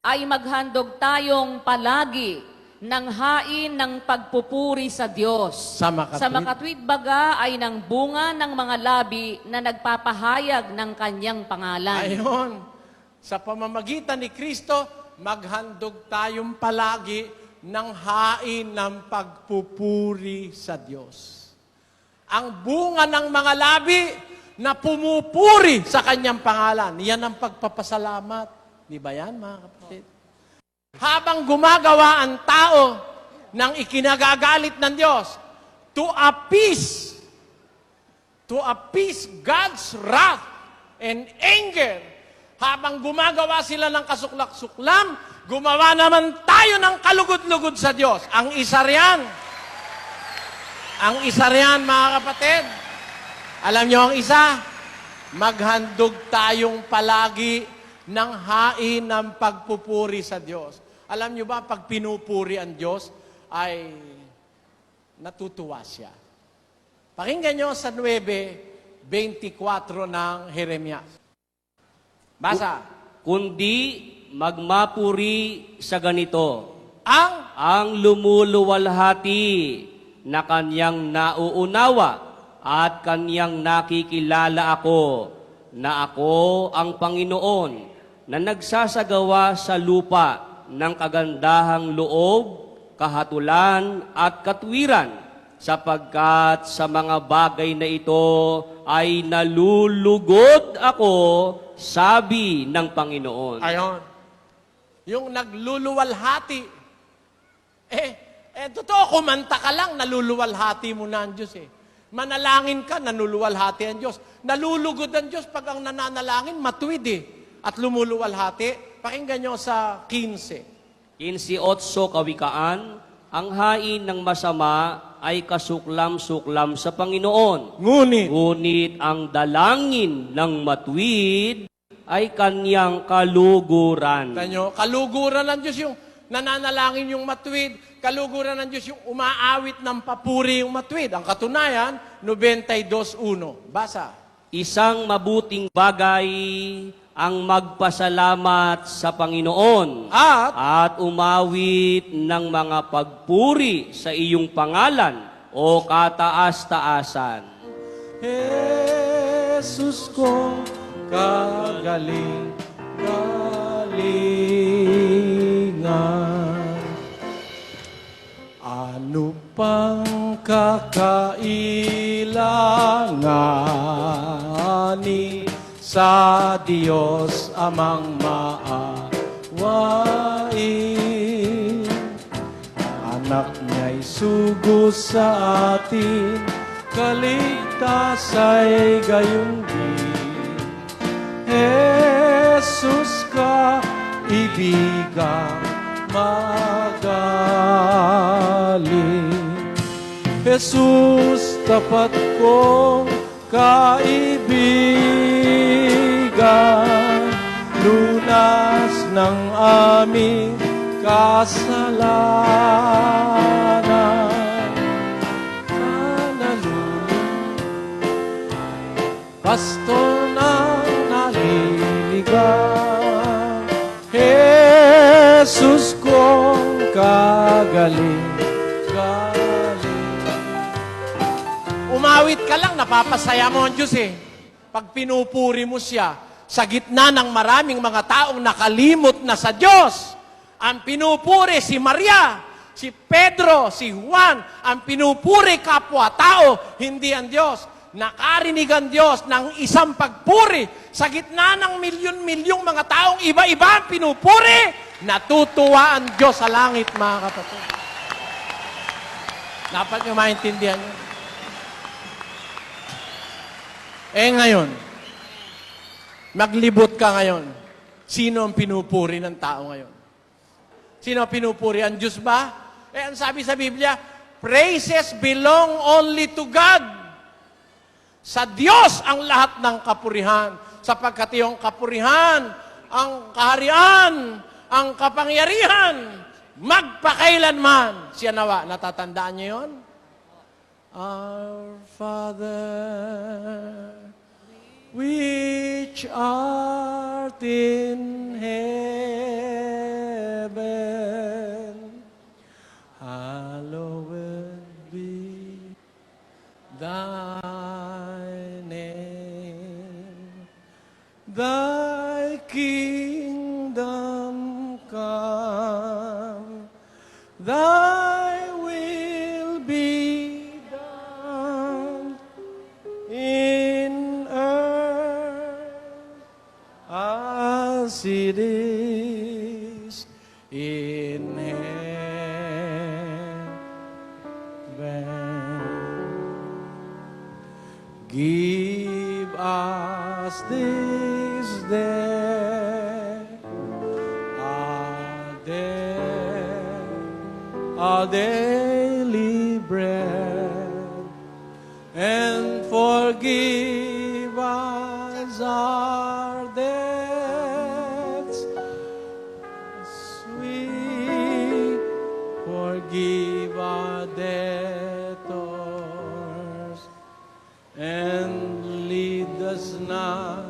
ay maghandog tayong palagi ng hain ng pagpupuri sa Diyos. Sa makatwid baga ay ng bunga ng mga labi na nagpapahayag ng kanyang pangalan. Ayon. Sa pamamagitan ni Kristo, maghandog tayong palagi ng hain ng pagpupuri sa Diyos. Ang bunga ng mga labi na pumupuri sa kanyang pangalan. Yan ang pagpapasalamat. Di ba yan, mga kapatid? Habang gumagawa ang tao ng ikinagagalit ng Diyos to appease God's wrath and anger, habang gumagawa sila ng kasuklak-suklam, gumawa naman tayo ng kalugod-lugod sa Diyos. Ang isa riyan, mga kapatid, alam nyo ang isa, maghandog tayong palagi ng hain ng pagpupuri sa Diyos. Alam nyo ba, pag pinupuri ang Diyos, ay natutuwa siya. Pakinggan nyo sa 9:24 ng Jeremias. Basa. Kundi magmapuri sa ganito, Ang ang lumuluwalhati na kanyang nauunawa at kanyang nakikilala ako, na ako ang Panginoon na nagsasagawa sa lupa ng kagandahang loob, kahatulan at katwiran, sapagkat sa mga bagay na ito ay nalulugod ako, sabi ng Panginoon. Ayon. Yung nagluluwalhati. Totoo, kumanta ka lang, naluluwalhati mo na ang Diyos Manalangin ka, naluluwalhati ang Diyos. Nalulugod ang Diyos pag ang nananalangin, matuwid at lumuluwalhati. Pakinggan nyo sa 15. 15:8 Kawikaan, ang hain ng masama ay kasuklam-suklam sa Panginoon. Ngunit ang dalangin ng matuwid ay kanyang kaluguran. Tanyo, kaluguran ng Diyos yung nananalangin yung matuwid. Kaluguran ng Diyos yung umaawit ng papuri yung matuwid. Ang katunayan, 92:1. Basa. Isang mabuting bagay ang magpasalamat sa Panginoon at umawit ng mga pagpuri sa iyong pangalan o kataas-taasan. Jesus ko, galingan. Ano pang kakailanganin sa Diyos amang maawain? Anak niya'y sugo sa atin, kaligtas ay gayon din. Jesus ka, ibigang magaling. Jesus, tapat kong kaibigan, lunas ng aming kasalanan. Pastor ng naliligaw, Jesus kong kagaling. Umawit ka lang, napapasaya mo ang Diyos eh. Pag pinupuri mo siya, sa gitna ng maraming mga taong nakalimot na sa Diyos, ang pinupuri si Maria, si Pedro, si Juan, ang pinupuri kapwa-tao, hindi ang Diyos. Nakarinig ang Diyos ng isang pagpuri sa gitna ng milyon-milyong mga taong iba-iba ang pinupuri, natutuwa ang Diyos sa langit, mga kapatid. Dapat nyo maintindihan yun. Ngayon, maglibot ka ngayon. Sino ang pinupuri ng tao ngayon? Sino ang pinupuri? Ang Diyos ba? Ang sabi sa Biblia, praises belong only to God. Sa Diyos ang lahat ng kapurihan, sapagkat iyong kapurihan, ang kaharian, ang kapangyarihan, magpakailanman. Siya nawa, natatandaan niyo yun? Our Father, which art in heaven, hallowed be thy name. Thy kingdom come, thy will be done in earth as it is in heaven. Give us this day our daily bread, and forgive us our debts, as we forgive our debtors, and lead us not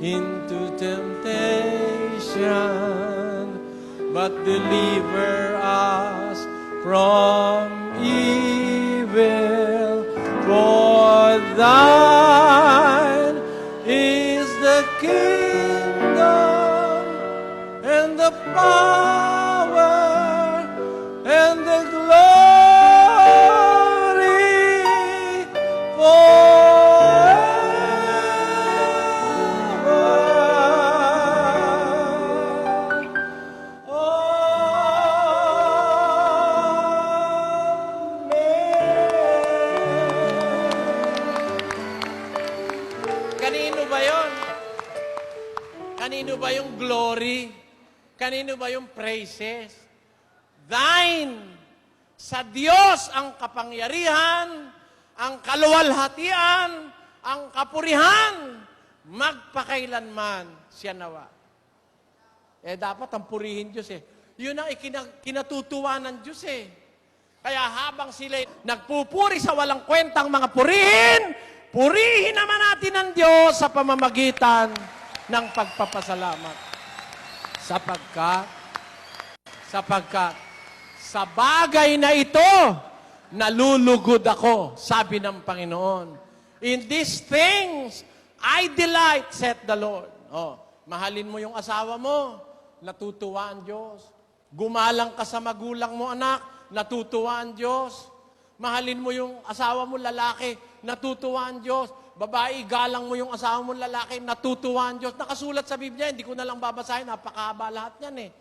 into temptation, but deliver us from evil. For thine is the kingdom and the power and the glory forever. Kanino ba yon? Kanino ba yung glory? Kanino ba yung praises? Thine Sa Diyos ang kapangyarihan, ang kaluwalhatian, ang kapurihan, magpakailanman siya nawa. Dapat ang purihin Diyos Yun ang kinatutuwa ng Diyos Kaya habang sila nagpupuri sa walang kwentang mga purihin naman natin ang Diyos sa pamamagitan ng pagpapasalamat. Sapagkat sa bagay na ito, nalulugod ako, sabi ng Panginoon. In these things, I delight, said the Lord. Mahalin mo yung asawa mo, natutuwa ang Diyos. Gumalang ka sa magulang mo, anak, natutuwa ang Diyos. Mahalin mo yung asawa mo, lalaki, natutuwa ang Diyos. Babae, galang mo yung asawa mo, lalaki, natutuwa ang Diyos. Nakasulat sa Biblia, hindi ko na lang babasahin, napakahaba lahat yan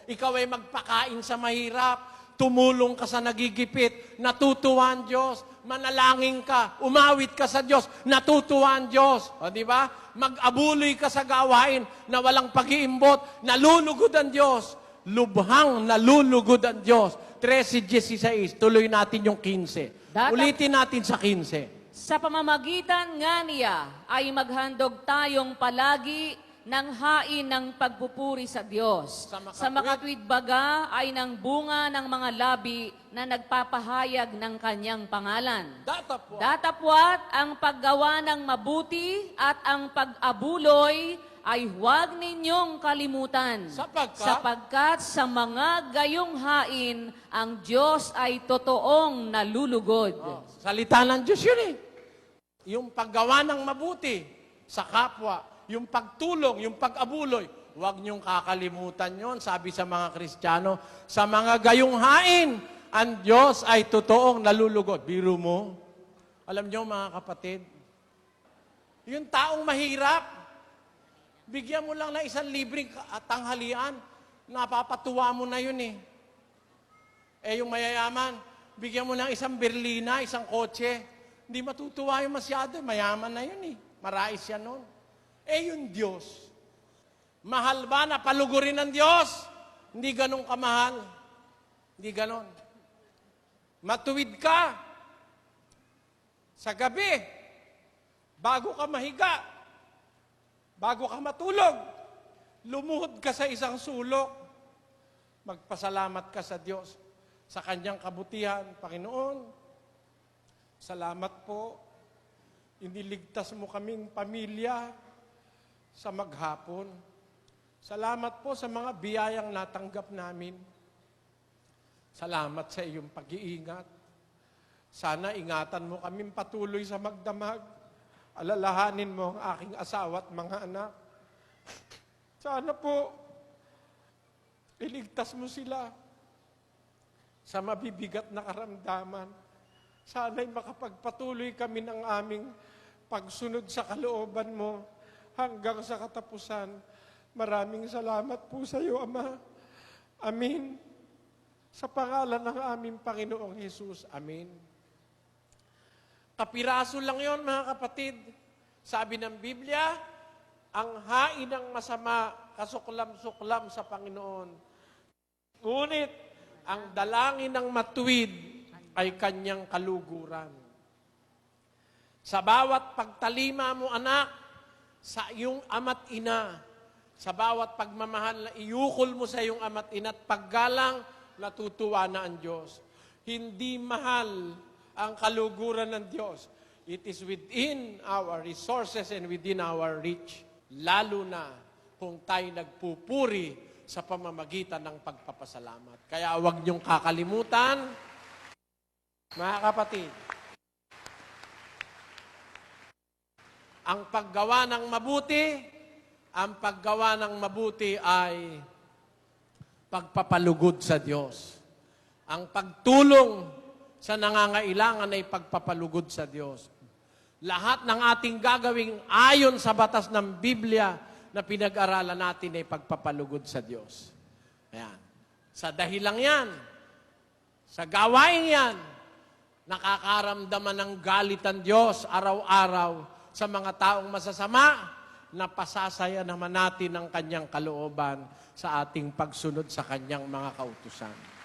ikaw ay magpakain sa mahirap, tumulong ka sa nagigipit, natutuwa ang Diyos. Manalangin ka, umawit ka sa Diyos, natutuwa ang Diyos. Di ba? Mag-abuloy ka sa gawain na walang pag-iimbot, nalulugod ang Diyos. Lubhang nalulugod ang Diyos. 13:16, tuloy natin yung 15. Ulitin natin sa 15. Sa pamamagitan nga niya ay maghandog tayong palagi ng hain ng pagpupuri sa Diyos. Sa makatwid baga ay ng bunga ng mga labi na nagpapahayag ng kanyang pangalan. Datapwat ang paggawa ng mabuti at ang pag-abuloy ay huwag ninyong kalimutan. Sapagkat sa mga gayong hain, ang Diyos ay totoong nalulugod. Salita ng Diyos yun Yung paggawa ng mabuti sa kapwa, yung pagtulong, yung pag-abuloy, huwag niyong kakalimutan yon. Sabi sa mga Kristiyano, sa mga gayong hain, ang Diyos ay totoong nalulugod. Biro mo, alam niyo mga kapatid, yung taong mahirap, bigyan mo lang ng isang libreng tanghalian, napapatuwa mo na yun yung mayayaman, bigyan mo ng isang berlina, isang kotse, hindi matutuwa yung masyado, mayaman na yun marais yan nun. Yung Diyos, mahal ba na palugurin ng Diyos? Hindi ganun kamahal. Hindi ganun. Matuwid ka sa gabi, bago ka mahiga, bago ka matulog, lumuhod ka sa isang sulok, magpasalamat ka sa Diyos, sa Kanyang kabutihan. Panginoon, salamat po, iniligtas mo kaming pamilya sa maghapon. Salamat po sa mga biyayang natanggap namin. Salamat sa iyong pag-iingat. Sana ingatan mo kaming patuloy sa magdamag. Alalahanin mo ang aking asawa at mga anak. Sana po, iligtas mo sila sa mabibigat na karamdaman. Sana'y makapagpatuloy kami ng aming pagsunod sa kalooban mo hanggang sa katapusan. Maraming salamat po sa iyo, Ama. Amin. Sa pangalan ng aming Panginoong Hesus. Amin. Kapiraso lang yon mga kapatid. Sabi ng Biblia, ang hain ng masama, kasuklam-suklam sa Panginoon. Ngunit, ang dalangin ng matuwid ay kanyang kaluguran. Sa bawat pagtalima mo, anak, sa iyong ama't ina, sa bawat pagmamahal na iukol mo sa iyong ama't ina at paggalang, natutuwa na ang Diyos. Hindi mahal ang kaluguran ng Diyos. It is within our resources and within our reach. Lalo na kung tayo nagpupuri sa pamamagitan ng pagpapasalamat. Kaya huwag niyong kakalimutan, mga kapatid, ang paggawa ng mabuti ay pagpapalugod sa Diyos. Ang pagtulong sa nangangailangan ay pagpapalugod sa Diyos. Lahat ng ating gagawing ayon sa batas ng Biblia na pinag-aralan natin ay pagpapalugod sa Diyos. Ayan. Sa dahilang yan, sa gawain yan, nakakaramdaman ng galit ang Diyos araw-araw sa mga taong masasama, na pasasaya naman natin ang kanyang kalooban sa ating pagsunod sa kanyang mga kautusan.